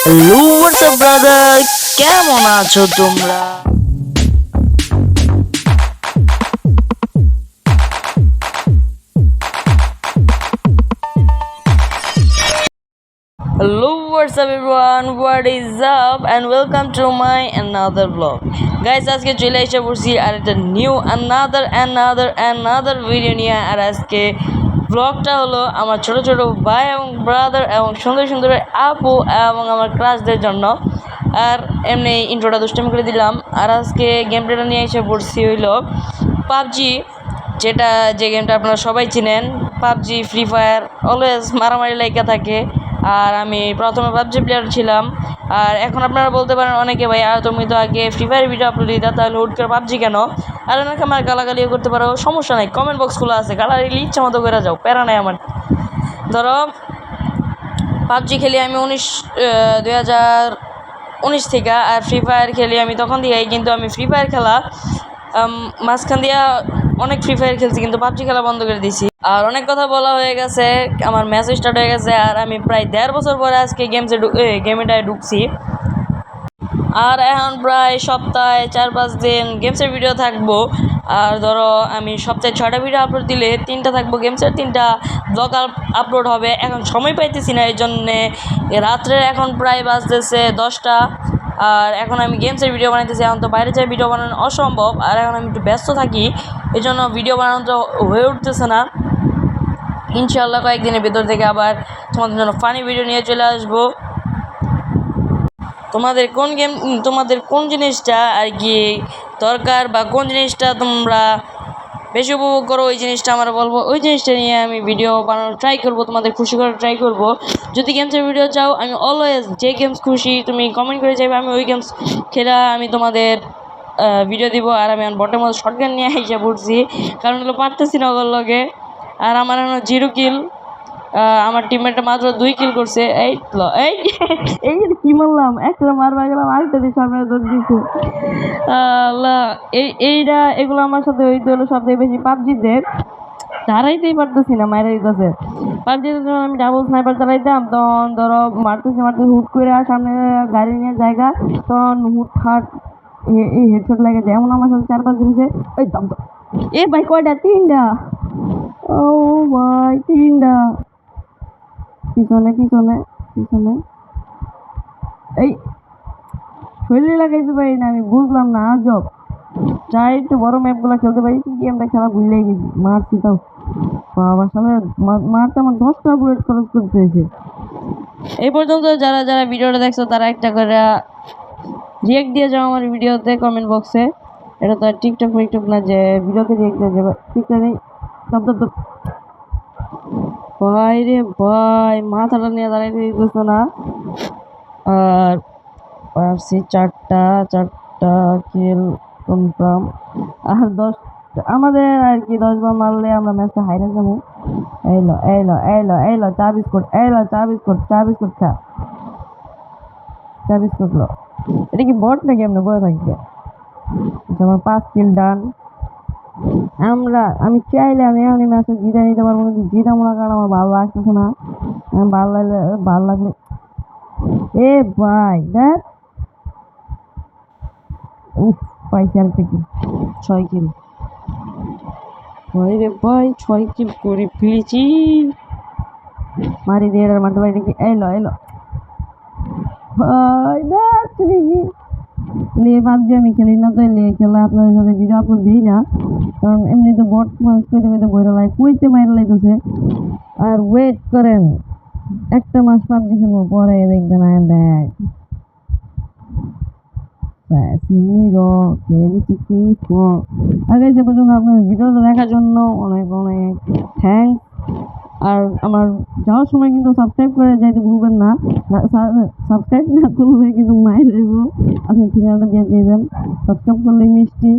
Hello WhatsApp brother, কেমন আছো তোমরা? Hello, what's up everyone? What is up and welcome to my another vlog. Guys, আজকে চলে এসে পড়ছি আর একটা নিউ another ভিডিও নিয়ে। আর আজকে ব্লগটা হলো আমার ছোট ছোট ভাই এবং ব্রাদার এবং সুন্দর সুন্দর আপু এবং আমার ক্লাসদের জন্য। আর এমনি ইন্ট্রোটা দুষ্টামি করে দিলাম। আর আজকে গেম প্লেটা নিয়ে এসে পড়ছি হইলো পাবজি, যে গেমটা আপনারা সবাই চিনেন। পাবজি, ফ্রি ফায়ার অলওয়েজ মারামারি লাইকা থাকে। আর আমি প্রথমে পাবজি প্লেয়ার ছিলাম। আর এখন আপনারা বলতে পারেন অনেকে, ভাই তুমি তো আগে ফ্রি ফায়ার ভিডিও আপলোড দিতা, তাহলে হুট করে পাবজি কেন? আর অনেকে আমার গালাগালিও করতে পারো, সমস্যা নাই, কমেন্ট বক্স খোলা আছে, গালাগালি ইচ্ছা মতো করে যাও, প্যারা নাই আমার। ধরো পাবজি খেলি আমি 2019 থেকে, আর ফ্রি ফায়ার খেলি আমি তখন দিয়েই। কিন্তু আমি ফ্রি ফায়ার খেলা মাঝখান দিয়া অনেক ফ্রি ফায়ার খেলছি, কিন্তু পাবজি খেলা বন্ধ করে দিয়েছি। আর অনেক কথা বলা হয়ে গেছে, আমার ম্যাচ স্টার্ট হয়ে গেছে। আর আমি প্রায় 1.5 বছর পরে আজকে গেমটায় ঢুকছি। আর এখন প্রায় সপ্তাহে 4-5 দিন গেমসের ভিডিও থাকবো। আর ধরো আমি সপ্তাহে 6টা ভিডিও আপলোড দিলে 3টা থাকবো গেমসের, 3টা ব্লগ আপলোড হবে। এখন সময় পাইতেছি না, এই জন্যে রাত্রে এখন প্রায় বাজতেছে 10টা। আর এখন আমি গেমসের ভিডিও বানাইতেছি, এখন তো বাইরে যাই ভিডিও বানানো অসম্ভব। আর এখন আমি একটু ব্যস্ত থাকি, এই জন্য ভিডিও বানানো তো হয়ে উঠতেছে না। ইনশাল্লাহ কয়েকদিনের ভেতর থেকে আবার তোমাদের জন্য ফানি ভিডিও নিয়ে চলে আসবো। তোমাদের কোন জিনিসটা আর কি দরকার, বা কোন জিনিসটা তোমরা বেশি উপভোগ করো, ওই জিনিসটা আমরা বলবো। ওই জিনিসটা নিয়ে আমি ভিডিও বানানোর ট্রাই করবো, তোমাদের খুশি করার ট্রাই করবো। যদি গেমসের ভিডিও চাও, আমি অলওয়েজ যে গেমস খুশি তুমি কমেন্ট করে চাইবে, আমি ওই গেমস খেলা আমি তোমাদের ভিডিও দিব। আর আমি বটের মধ্যে শর্ট গান নিয়ে এসে পড়ছি, কারণ হলো পারতেছি না ওগুলোর লগে। আর আমার এখন 0 কিল, আমার টিমমেটটা মাত্র 2 কিল করছে। এই এই কি মারলাম, একটা মারবার গেলাম, আরেকটা দিয়ে সামনে দৌড় দিয়েছে। আল্লাহ, এগুলো আমার সাথে হইতে হলো সব থেকে বেশি পাবজিতে। দাঁড়াইতেই পারতেছি না, মাইরা দিতেছে। পাবজিতে যখন আমি ডাবল স্নাইপার চালাইতাম, তখন ধরো মারতেছি হুট করে সামনে গাড়ি নিয়ে জায়গা, তখন হুটহাট এই হেডশট লাগে। যেমন আমার সাথে 4-5 দিয়েছে। এই দাম এ ভাই, কয়টা? 3টা। ও ভাই, 3টা। পিছনে পিছনে পিছনে এই শরীরে লাগাইতে পারি না, আমি বুঝলাম না। আজব, চাই একটু বড় ম্যাপগুলো খেলতে পারি, গেমটা খেলা ভুলেই গেছি। মারছি তাও বাবার সামনে মারতে আমার 10টা বুলেট খরচ করতে হয়েছে। এই পর্যন্ত যারা যারা ভিডিওটা দেখছো, তারা একটা করে রিয়েক্ট দিয়ে যাও আমার ভিডিওতে কমেন্ট বক্সে। এটা তো আর টিকটক না যে ভিডিওতে রিয়েক্ট দিয়ে যাবে, টিকটক নেই। ভাই রে ভাই, মাথাটা নিয়ে দাঁড়াইতে দিতেছে না। আর পারছি 4টা কিল কনফার্ম। আর 10 আমাদের আর কি 10 বার মারলে আমরা ম্যাচটা হাইরা যাবো। এইলো চা বিস্কুট, খা, চা বিস্কুট লো। এটা কি বট নাকি? এমনি বয়ে থাকবে। আমার 5 কিল ডান। আমি চাইলে আমি এমনি ম্যাচে জিতে নিতে পারবো, কিন্তু জিতা মনে কারণ আমার ভালো লাগতেছে না। ভালো লাগলে এ ভাই দেখ, উফ, পাইছি আরেকটা কিল। 6 কিল। ভাই রে ভাই, 6 কিল করে ফেলেছি। মারি দিয়ে মারতে পারি নাকি? এলো ভাই দেখ, পাবজি আমি খেলি না, তো খেলা আপনাদের সাথে ভিডিও আপলোড দিই না, কারণ এমনিতে বট মানুষ কইতে বইরা লাই কইতে মাইরা লাইতেছে। আর ওয়েট করেন, একটা মাস পাবজি খেলবো, পরে দেখবেন আই এম ব্যাক। আগে যে পর্যন্ত আপনার ভিডিওটা দেখার জন্য অনেক অনেক থ্যাংকস। আর আমার যাওয়ার সময় কিন্তু সাবস্ক্রাইব করে যাইতে ভুলবেন না। সাবস্ক্রাইব না করলে কিন্তু মায়ের দেবো, আপনি ঠিকানাটা দিয়ে দেবেন। সাবস্ক্রাইব করলে মিষ্টি।